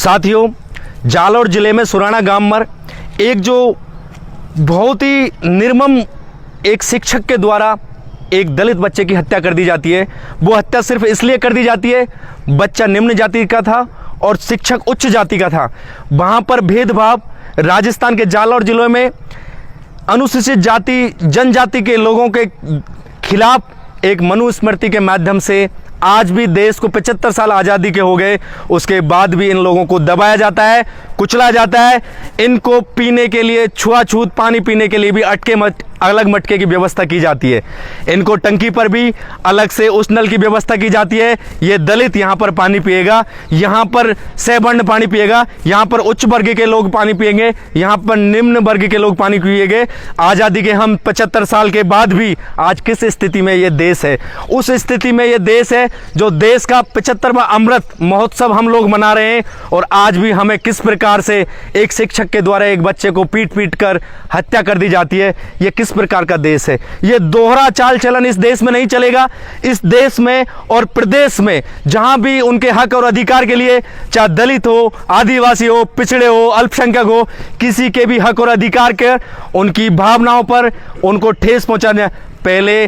साथियों, जालौर जिले में सुराना गांव में एक जो बहुत ही निर्मम एक शिक्षक के द्वारा एक दलित बच्चे की हत्या कर दी जाती है। वो हत्या सिर्फ इसलिए कर दी जाती है, बच्चा निम्न जाति का था और शिक्षक उच्च जाति का था। वहाँ पर भेदभाव राजस्थान के जालौर जिले में अनुसूचित जाति जनजाति के लोगों के खिलाफ एक मनुस्मृति के माध्यम से आज भी देश को 75 साल आज़ादी के हो गए, उसके बाद भी इन लोगों को दबाया जाता है, कुचला जाता है। इनको पीने के लिए छुआछूत पानी पीने के लिए भी अलग मटके की व्यवस्था की जाती है। इनको टंकी पर भी अलग से उस नल की व्यवस्था की जाती है। ये दलित यहाँ पर पानी पिएगा, यहाँ पर सवर्ण पानी पिएगा, यहाँ पर उच्च वर्ग के लोग पानी पिएंगे, यहाँ पर निम्न वर्ग के लोग पानी पिएंगे। आज़ादी के हम 75 साल के बाद भी आज किस स्थिति में ये देश है, उस स्थिति में ये देश है जो देश का 75वां अमृत महोत्सव हम लोग मना रहे हैं। और आज भी हमें किस प्रकार से एक शिक्षक के द्वारा एक बच्चे को पीट पीट कर हत्या कर दी जाती है। ये किस प्रकार का देश है? ये दोहरा चाल चलन इस देश में नहीं चलेगा। इस देश में और प्रदेश में जहां भी उनके हक और अधिकार के लिए, चाहे दलित हो, आदिवासी हो, पिछड़े हो, अल्पसंख्यक हो, किसी के भी हक और अधिकार के उनकी भावनाओं पर उनको ठेस पहुंचाने, पहले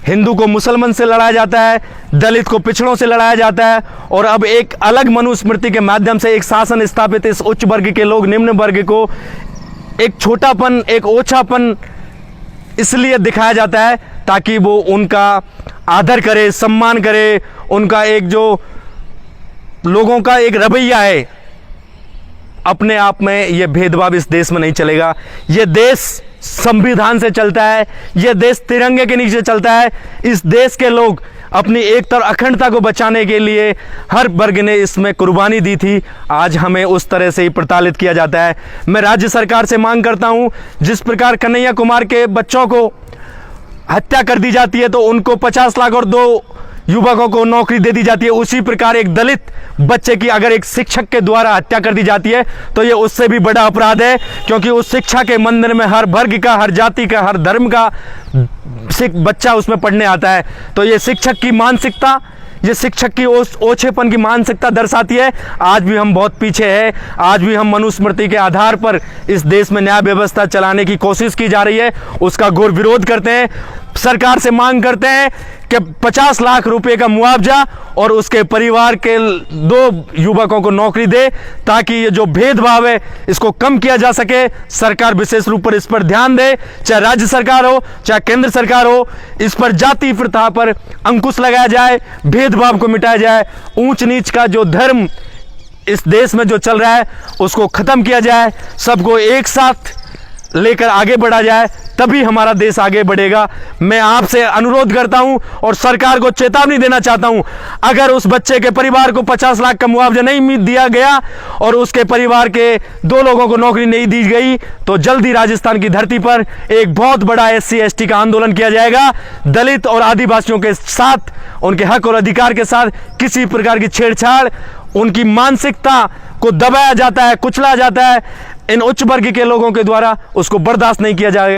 हिंदू को मुसलमान से लड़ाया जाता है, दलित को पिछड़ों से लड़ाया जाता है, और अब एक अलग मनुस्मृति के माध्यम से एक शासन स्थापित इस उच्च वर्ग के लोग निम्न वर्ग को एक छोटापन, एक ओछापन इसलिए दिखाया जाता है ताकि वो उनका आदर करे, सम्मान करे। उनका एक जो लोगों का एक रवैया है, अपने आप में ये भेदभाव इस देश में नहीं चलेगा। ये देश संविधान से चलता है, ये देश तिरंगे के नीचे चलता है। इस देश के लोग अपनी एकता और अखंडता को बचाने के लिए हर वर्ग ने इसमें कुर्बानी दी थी। आज हमें उस तरह से ही प्रताड़ित किया जाता है। मैं राज्य सरकार से मांग करता हूं, जिस प्रकार कन्हैया कुमार के बच्चों को हत्या कर दी जाती है तो उनको 50 लाख और 2 युवकों को नौकरी दे दी जाती है, उसी प्रकार एक दलित बच्चे की अगर एक शिक्षक के द्वारा हत्या कर दी जाती है तो ये उससे भी बड़ा अपराध है। क्योंकि उस शिक्षा के मंदिर में हर वर्ग का, हर जाति का, हर धर्म का बच्चा उसमें पढ़ने आता है। तो ये शिक्षक की मानसिकता, ये शिक्षक की ओछेपन की मानसिकता दर्शाती है। आज भी हम बहुत पीछे हैं। आज भी हम मनुस्मृति के आधार पर इस देश में न्याय व्यवस्था चलाने की कोशिश की जा रही है, उसका घोर विरोध करते हैं। सरकार से मांग करते हैं कि 50 लाख रुपए का मुआवजा और उसके परिवार के 2 युवकों को नौकरी दे, ताकि ये जो भेदभाव है इसको कम किया जा सके। सरकार विशेष रूप पर इस पर ध्यान दे, चाहे राज्य सरकार हो, चाहे केंद्र सरकार हो। इस पर जाति प्रथा पर अंकुश लगाया जाए, भेदभाव को मिटाया जाए, ऊंच नीच का जो धर्म इस देश में जो चल रहा है उसको खत्म किया जाए, सबको एक साथ लेकर आगे बढ़ा जाए, तभी हमारा देश आगे बढ़ेगा। मैं आपसे अनुरोध करता हूं और सरकार को चेतावनी देना चाहता हूं, अगर उस बच्चे के परिवार को 50 लाख का मुआवजा नहीं दिया गया और उसके परिवार के 2 लोगों को नौकरी नहीं दी गई तो जल्दी राजस्थान की धरती पर एक बहुत बड़ा SC ST का आंदोलन किया जाएगा। दलित और आदिवासियों के साथ, उनके हक और अधिकार के साथ किसी प्रकार की छेड़छाड़, उनकी मानसिकता को दबाया जाता है, कुचला जाता है, इन उच्च वर्ग के लोगों के द्वारा उसको बर्दाश्त नहीं किया जाएगा।